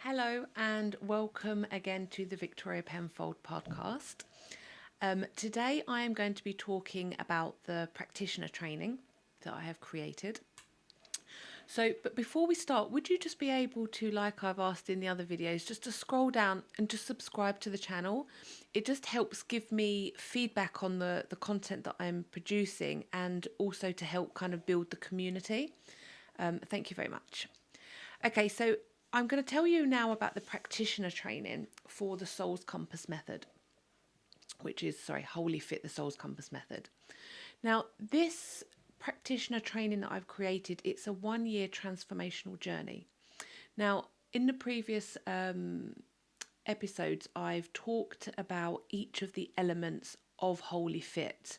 Hello and welcome again to the Victoria Penfold podcast. Today I am going to be talking about the practitioner training that I have created. But before we start, would you just be able to, like I've asked in the other videos, just to scroll down and just subscribe to the channel? It just helps give me feedback on the content that I'm producing and also to help kind of build the community. Thank you very much. Okay, so I'm going to tell you now about the practitioner training for the Soul's Compass method, which is, Wholeyfit, the Soul's Compass method. Now, this practitioner training that I've created, it's a 1-year transformational journey. Now, in the previous episodes, I've talked about each of the elements of Wholeyfit.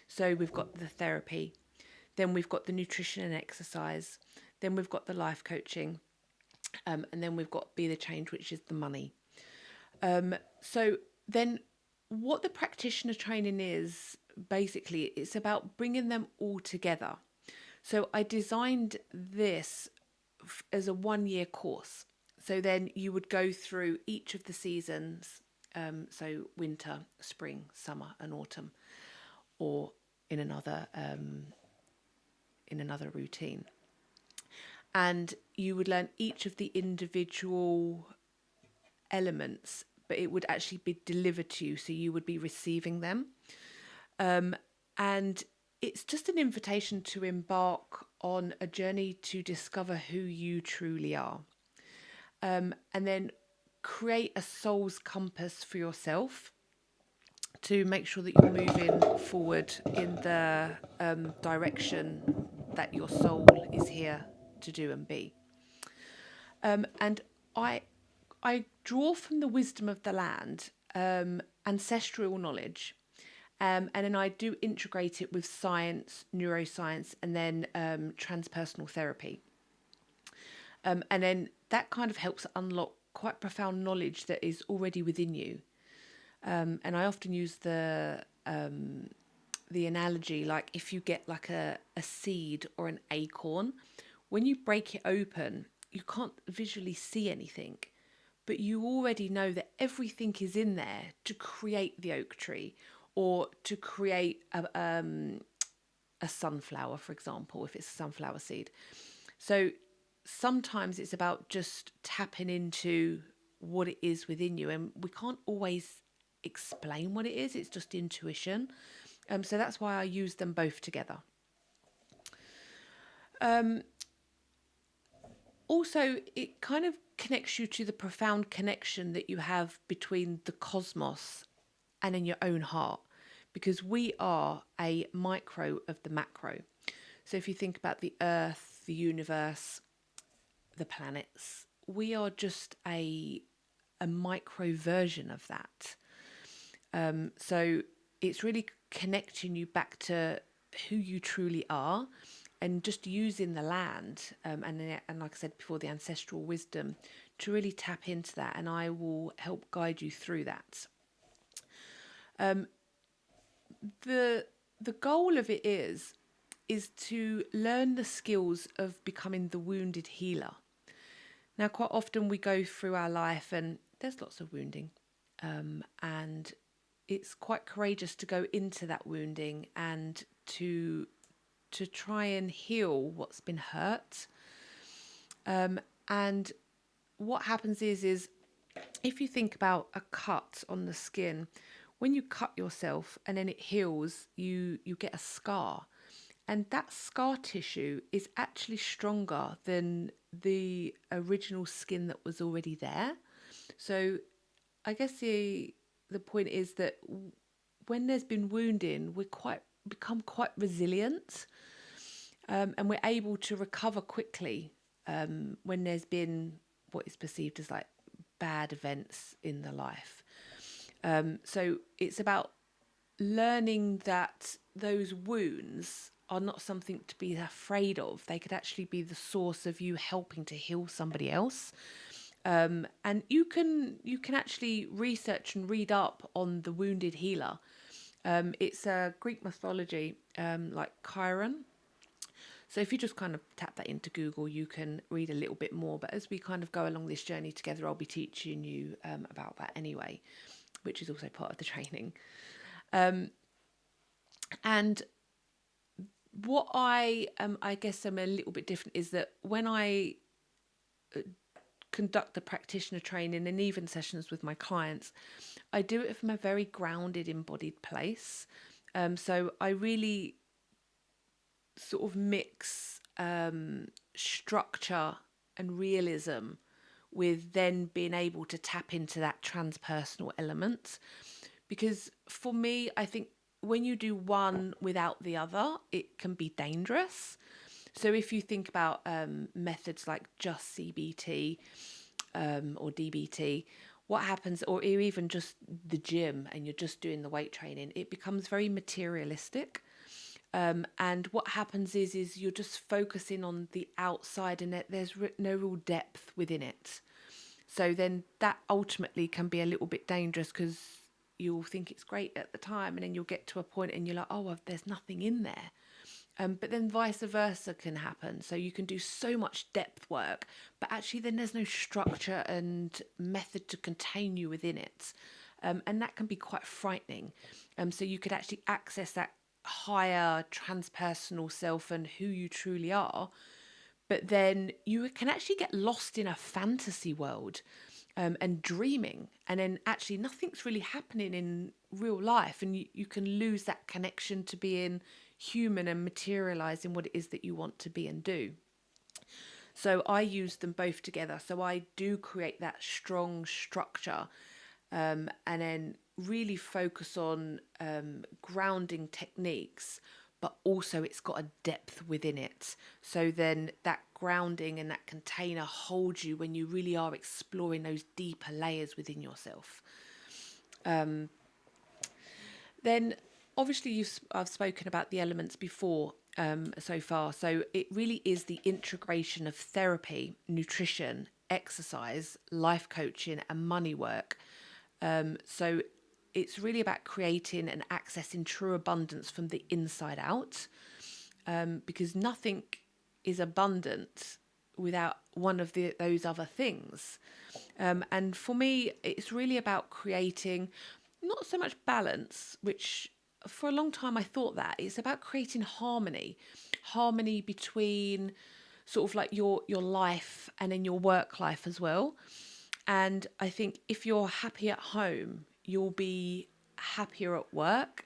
So we've got the therapy, then we've got the nutrition and exercise, then we've got the life coaching, and then we've got Be the Change, which is the money. So then what the practitioner training is, basically, it's about bringing them all together. So I designed this as a 1-year course. So then you would go through each of the seasons, so winter, spring, summer and autumn, or in another routine. And you would learn each of the individual elements, but it would actually be delivered to you, so you would be receiving them. And it's just an invitation to embark on a journey to discover who you truly are. And then create a soul's compass for yourself to make sure that you're moving forward in the direction that your soul is here to do and be. And I draw from the wisdom of the land, ancestral knowledge, and then I do integrate it with science, neuroscience, and then transpersonal therapy. And then that kind of helps unlock quite profound knowledge that is already within you. And I often use the analogy, like if you get like a seed or an acorn, when you break it open, you can't visually see anything, but you already know that everything is in there to create the oak tree, or to create a sunflower, for example, if it's a sunflower seed. So sometimes it's about just tapping into what it is within you, and we can't always explain what it is. It's just intuition. So that's why I use them both together. Also, it kind of connects you to the profound connection that you have between the cosmos and in your own heart, because we are a micro of the macro. So if you think about the earth, the universe, the planets, we are just a micro version of that. So it's really connecting you back to who you truly are, and just using the land and like I said before, the ancestral wisdom to really tap into that, and I will help guide you through that. The goal of it is to learn the skills of becoming the wounded healer. Now, quite often we go through our life and there's lots of wounding, and it's quite courageous to go into that wounding and to try and heal what's been hurt. And what happens is if you think about a cut on the skin, when you cut yourself and then it heals, you get a scar. And that scar tissue is actually stronger than the original skin that was already there. So I guess the point is that when there's been wounding, we become quite resilient, and we're able to recover quickly when there's been what is perceived as like bad events in the life. So it's about learning that those wounds are not something to be afraid of. They could actually be the source of you helping to heal somebody else. And you can actually research and read up on the wounded healer. It's a Greek mythology, like Chiron. So if you just kind of tap that into Google, you can read a little bit more. But as we kind of go along this journey together, I'll be teaching you about that anyway, which is also part of the training. And what I guess I'm a little bit different is that when I conduct the practitioner training and even sessions with my clients, I do it from a very grounded, embodied place. So I really sort of mix structure and realism with then being able to tap into that transpersonal element. Because for me, I think when you do one without the other, it can be dangerous. So if you think about methods like just CBT or DBT, what happens, or even just the gym and you're just doing the weight training, it becomes very materialistic. And what happens is you're just focusing on the outside and there's no real depth within it. So then that ultimately can be a little bit dangerous because you'll think it's great at the time and then you'll get to a point and you're like, oh, well, there's nothing in there. But then vice versa can happen. So you can do so much depth work, but actually then there's no structure and method to contain you within it. And that can be quite frightening. So you could actually access that higher transpersonal self and who you truly are, but then you can actually get lost in a fantasy world and dreaming, and then actually nothing's really happening in real life, and you can lose that connection to being human and materializing what it is that you want to be and do. So I use them both together. So I do create that strong structure and then really focus on grounding techniques, but also it's got a depth within it. So then that grounding and that container holds you when you really are exploring those deeper layers within yourself. Then obviously I've spoken about the elements before so far. So it really is the integration of therapy, nutrition, exercise, life coaching and money work. So it's really about creating and accessing true abundance from the inside out, because nothing is abundant without one of those other things. And for me, it's really about creating not so much balance, which for a long time I thought that. It's about creating harmony between sort of like your life and then your work life as well. And I think if you're happy at home, you'll be happier at work.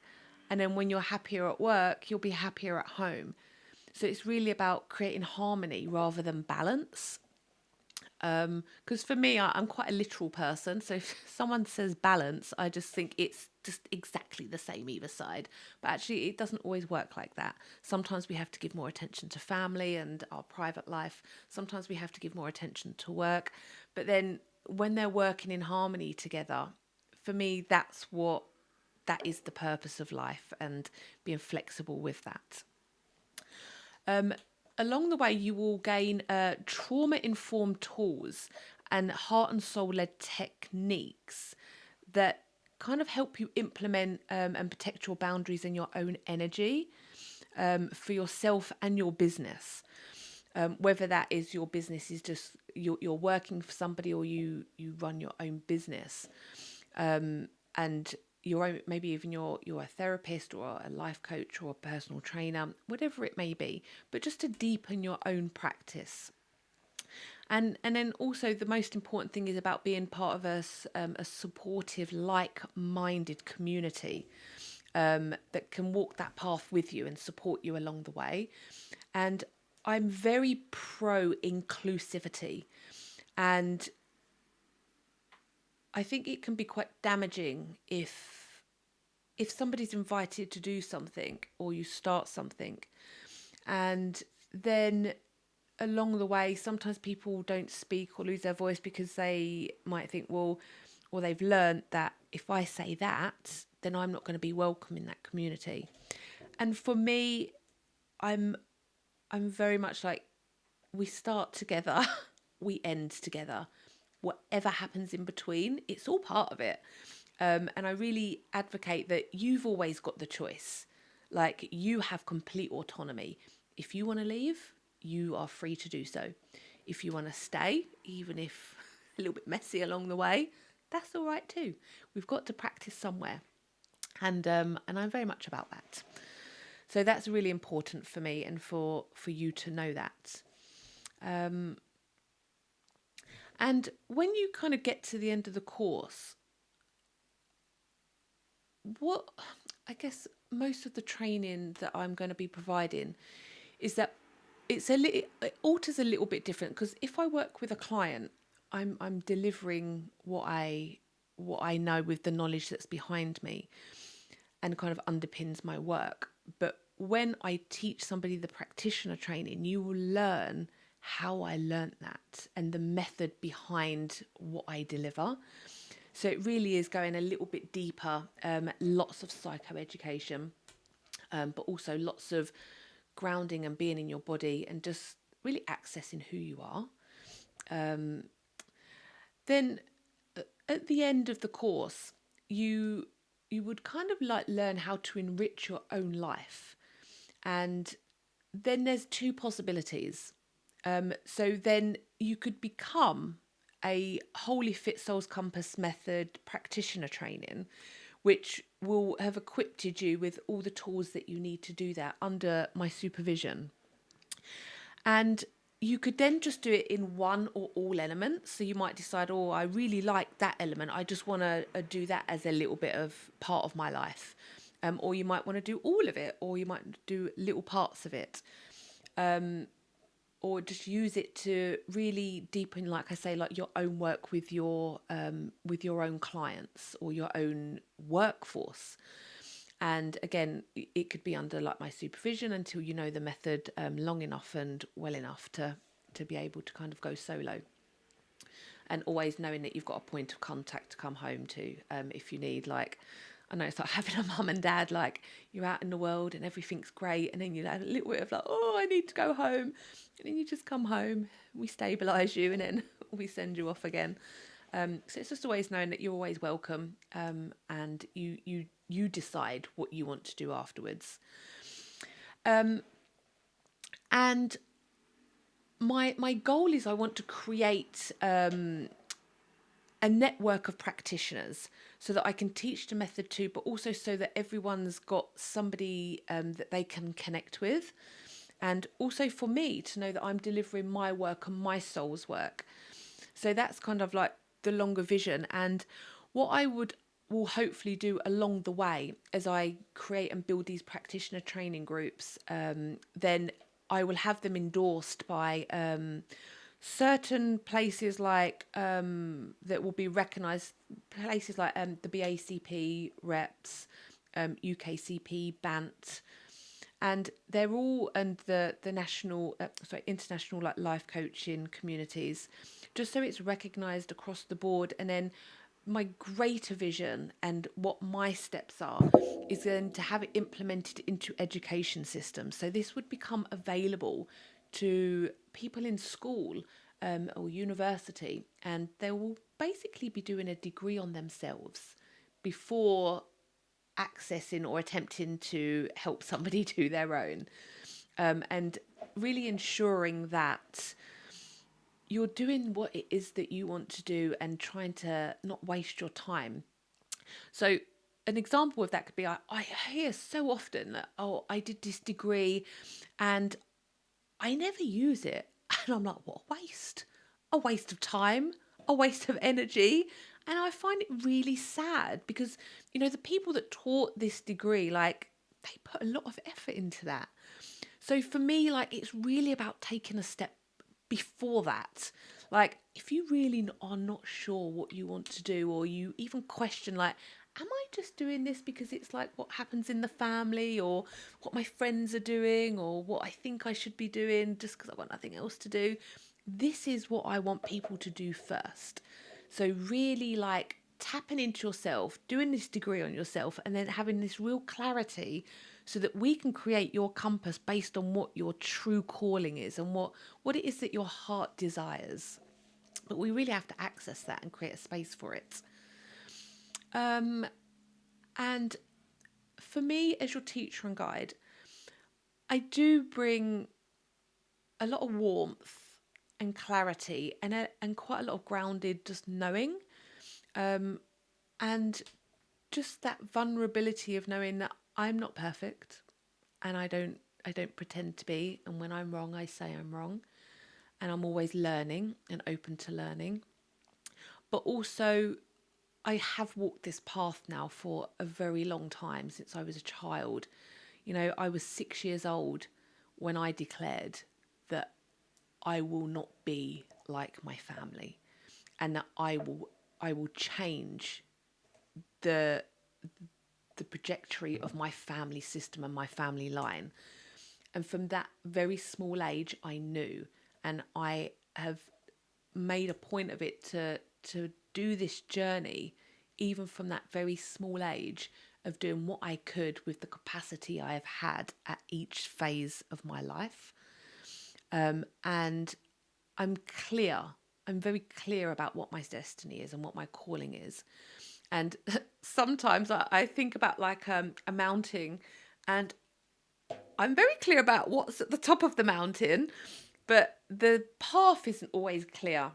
And then when you're happier at work, you'll be happier at home. So it's really about creating harmony rather than balance. Because for me, I'm quite a literal person. So if someone says balance, I just think it's just exactly the same either side. But actually, it doesn't always work like that. Sometimes we have to give more attention to family and our private life. Sometimes we have to give more attention to work. But then when they're working in harmony together, for me, that is the purpose of life, and being flexible with that. Along the way, you will gain trauma-informed tools and heart and soul-led techniques that kind of help you implement and protect your boundaries and your own energy for yourself and your business. Whether that is your business is just you're working for somebody, or you run your own business, and maybe even you're a therapist or a life coach or a personal trainer, whatever it may be, but just to deepen your own practice. And then also the most important thing is about being part of a supportive, like-minded community that can walk that path with you and support you along the way. And I'm very pro inclusivity, and I think it can be quite damaging if somebody's invited to do something or you start something, and then along the way sometimes people don't speak or lose their voice because they might think, well, or they've learned that if I say that, then I'm not going to be welcome in that community. And for me, I'm very much like, we start together, we end together. Whatever happens in between, it's all part of it. And I really advocate that you've always got the choice. Like, you have complete autonomy. If you want to leave, you are free to do so. If you want to stay, even if a little bit messy along the way, that's all right too. We've got to practice somewhere. And I'm very much about that. So that's really important for me and for you to know that. And when you kind of get to the end of the course, what I guess most of the training that I'm going to be providing is that it alters a little bit different, because if I work with a client, I'm delivering what I know with the knowledge that's behind me and kind of underpins my work. But when I teach somebody the practitioner training, you will learn how I learnt that and the method behind what I deliver. So it really is going a little bit deeper, lots of psychoeducation, but also lots of grounding and being in your body and just really accessing who you are. Then at the end of the course, you would kind of like learn how to enrich your own life. And then there's two possibilities. So then you could become a Wholeyfit Souls Compass method practitioner training, which will have equipped you with all the tools that you need to do that under my supervision. And you could then just do it in one or all elements. So you might decide, oh, I really like that element. I just want to do that as a little bit of part of my life. Or you might want to do all of it, or you might do little parts of it. Or just use it to really deepen, like I say, like your own work with your own clients or your own workforce. And again, it could be under like my supervision until you know the method long enough and well enough to be able to kind of go solo. And always knowing that you've got a point of contact to come home to if you need, like, I know it's like having a mum and dad, like you're out in the world and everything's great, and then you have a little bit of like, oh, I need to go home, and then you just come home, we stabilise you, and then we send you off again. So it's just always knowing that you're always welcome, and you decide what you want to do afterwards. And my goal is I want to create a network of practitioners so that I can teach the method to, but also so that everyone's got somebody that they can connect with. And also for me to know that I'm delivering my work and my soul's work. So that's kind of like the longer vision. And what I will hopefully do along the way as I create and build these practitioner training groups, then I will have them endorsed by certain places like that will be recognised, places like the BACP, REPS, UKCP, BANT, and they're all, and the national international like life coaching communities, just so it's recognised across the board. And then my greater vision and what my steps are is then to have it implemented into education systems. So this would become available to people in school or university, and they will basically be doing a degree on themselves before accessing or attempting to help somebody do their own, and really ensuring that you're doing what it is that you want to do and trying to not waste your time. So an example of that could be, I hear so often that, oh, I did this degree and I never use it. And I'm like, what a waste of time, a waste of energy. And I find it really sad because, you know, the people that taught this degree, like, they put a lot of effort into that. So for me, like, it's really about taking a step before that. Like, if you really are not sure what you want to do, or you even question, like, am I just doing this because it's like what happens in the family, or what my friends are doing, or what I think I should be doing just because I've got nothing else to do? This is what I want people to do first. So really, like, tapping into yourself, doing this degree on yourself, and then having this real clarity so that we can create your compass based on what your true calling is and what it is that your heart desires. But we really have to access that and create a space for it. And for me, as your teacher and guide, I do bring a lot of warmth and clarity and quite a lot of grounded just knowing, and just that vulnerability of knowing that I'm not perfect and I don't pretend to be, and when I'm wrong I say I'm wrong, and I'm always learning and open to learning. But also I have walked this path now for a very long time, since I was a child. I was 6 years old when I declared that I will not be like my family, and that I will change the the trajectory of my family system and my family line. And from that very small age, I knew, and I have made a point of it to do this journey, even from that very small age, of doing what I could with the capacity I have had at each phase of my life. And I'm clear. I'm very clear about what my destiny is and what my calling is. And sometimes I think about like a mountain, and I'm very clear about what's at the top of the mountain, but the path isn't always clear.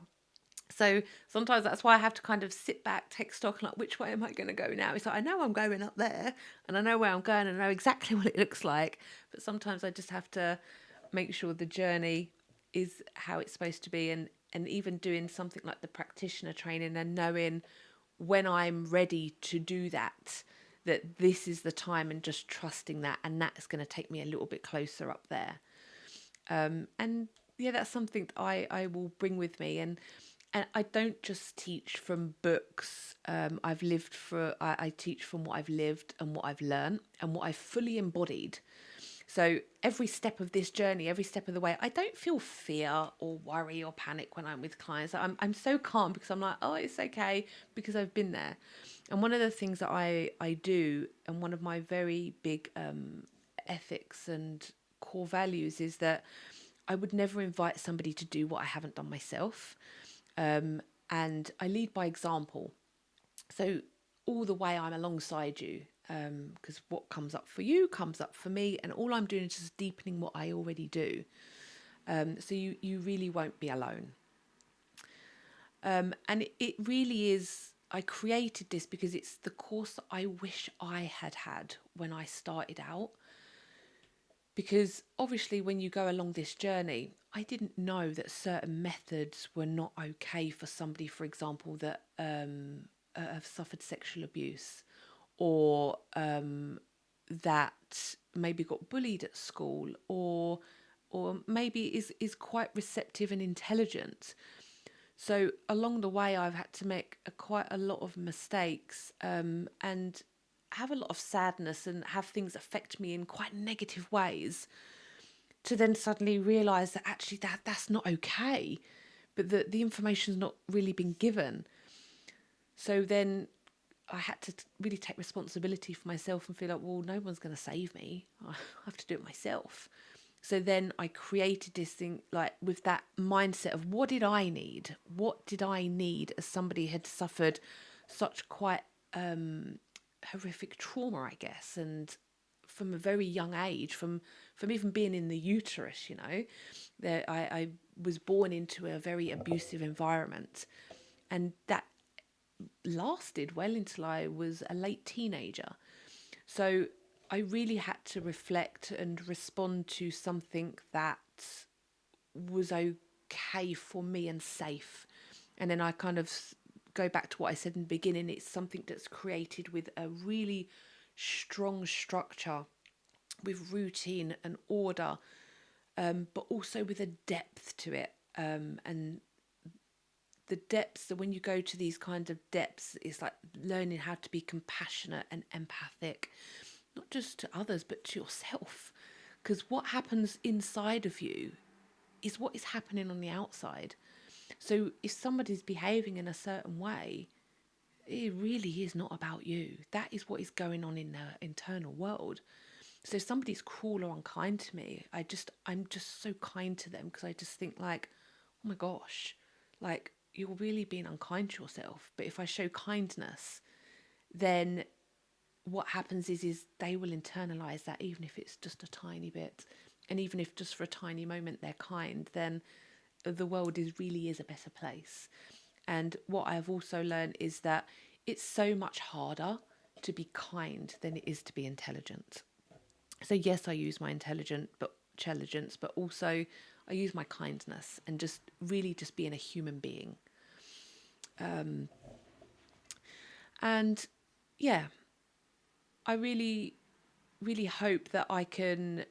So sometimes that's why I have to kind of sit back, take stock, and like, which way am I going to go now? It's like, I know I'm going up there, and I know where I'm going, and I know exactly what it looks like. But sometimes I just have to make sure the journey is how it's supposed to be, and even doing something like the practitioner training and knowing when I'm ready to do that, that this is the time, and just trusting that, and that's going to take me a little bit closer up there. And yeah, that's something that I will bring with me. And I don't just teach from books. I teach from what I've lived and what I've learned and what I've fully embodied. So every step of this journey, every step of the way, I don't feel fear or worry or panic when I'm with clients. I'm so calm, because I'm like, oh, it's okay, because I've been there. And one of the things that I do, and one of my very big ethics and core values, is that I would never invite somebody to do what I haven't done myself. And I lead by example. So all the way I'm alongside you, because what comes up for you comes up for me, and all I'm doing is just deepening what I already do. So you really won't be alone. And it really is. I created this because it's the course that I wish I had had when I started out. Because obviously, when you go along this journey, I didn't know that certain methods were not okay for somebody, for example, that have suffered sexual abuse, or that maybe got bullied at school, or maybe is quite receptive and intelligent. So along the way, I've had to make quite a lot of mistakes, and have a lot of sadness, and have things affect me in quite negative ways, to then suddenly realise that actually that's not okay, but the information's not really been given. So then I had to really take responsibility for myself and feel like, well, no one's going to save me. I have to do it myself. So then I created this thing, like with that mindset of what did I need? What did I need as somebody had suffered such quite horrific trauma, I guess, and from a very young age, from even being in the uterus, that I was born into a very abusive environment, and that lasted well until I was a late teenager. So I really had to reflect and respond to something that was okay for me and safe. And then I kind of go back to what I said in the beginning. It's something that's created with a really strong structure, with routine and order, but also with a depth to it. And the depths, that when you go to these kinds of depths, it's like learning how to be compassionate and empathic, not just to others, but to yourself. Because what happens inside of you is what is happening on the outside. So if somebody's behaving in a certain way, it really is not about you. That is what is going on in their internal world. So if somebody's cruel or unkind to me, I'm just so kind to them, because I just think like, oh my gosh, like you're really being unkind to yourself. But if I show kindness, then what happens is they will internalize that, even if it's just a tiny bit. And even if just for a tiny moment they're kind, then the world really is a better place. And what I've also learned is that it's so much harder to be kind than it is to be intelligent. So yes, I use my intelligence, but also I use my kindness and just really just being a human being. And yeah, I really, really hope that I can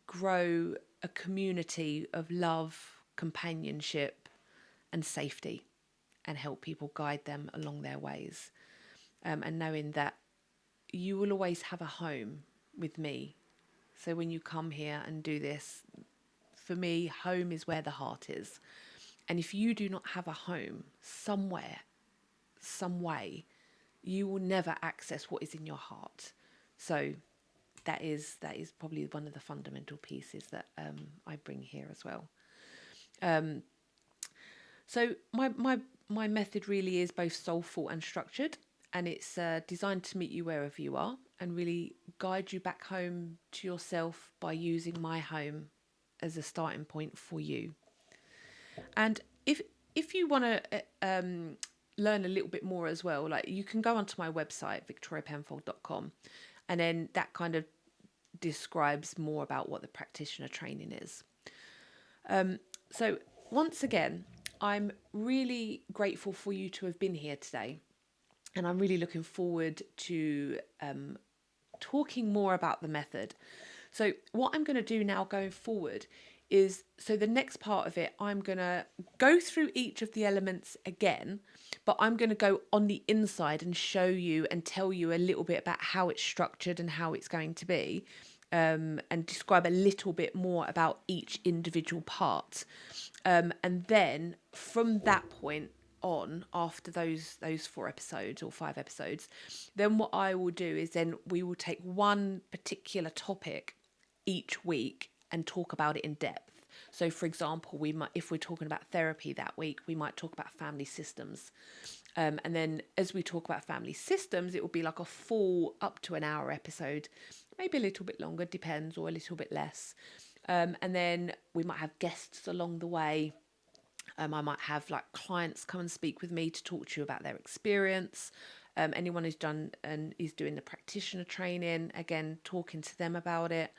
grow a community of love, companionship, and safety, and help people guide them along their ways. And knowing that you will always have a home with me. So when you come here and do this, for me, home is where the heart is. And if you do not have a home somewhere, some way, you will never access what is in your heart. So that is probably one of the fundamental pieces that I bring here as well. So my method really is both soulful and structured, and it's designed to meet you wherever you are and really guide you back home to yourself by using my home as a starting point for you. And if you want to learn a little bit more as well, like, you can go onto my website, victoriapenfold.com, and then that kind of describes more about what the practitioner training is. So once again, I'm really grateful for you to have been here today, and I'm really looking forward to talking more about the method. So what I'm going to do now going forward is, so the next part of it, I'm going to go through each of the elements again, but I'm going to go on the inside and show you and tell you a little bit about how it's structured and how it's going to be, and describe a little bit more about each individual part. And then from that point on, after those 4 episodes or 5 episodes, then what I will do is then we will take one particular topic each week and talk about it in depth. So for example, we might, if we're talking about therapy that week, we might talk about family systems. And then as we talk about family systems, it will be like a full up to an hour episode, maybe a little bit longer, depends, or a little bit less. And then we might have guests along the way. I might have like clients come and speak with me to talk to you about their experience. Anyone who's done and is doing the practitioner training, again, talking to them about it.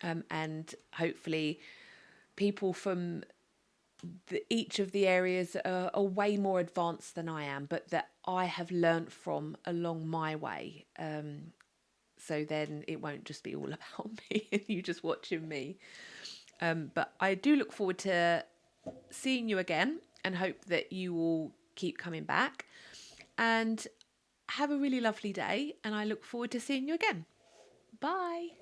And hopefully people from each of the areas are way more advanced than I am, but that I have learnt from along my way. So then it won't just be all about me and you just watching me. But I do look forward to seeing you again, and hope that you will keep coming back, and have a really lovely day, and I look forward to seeing you again. Bye.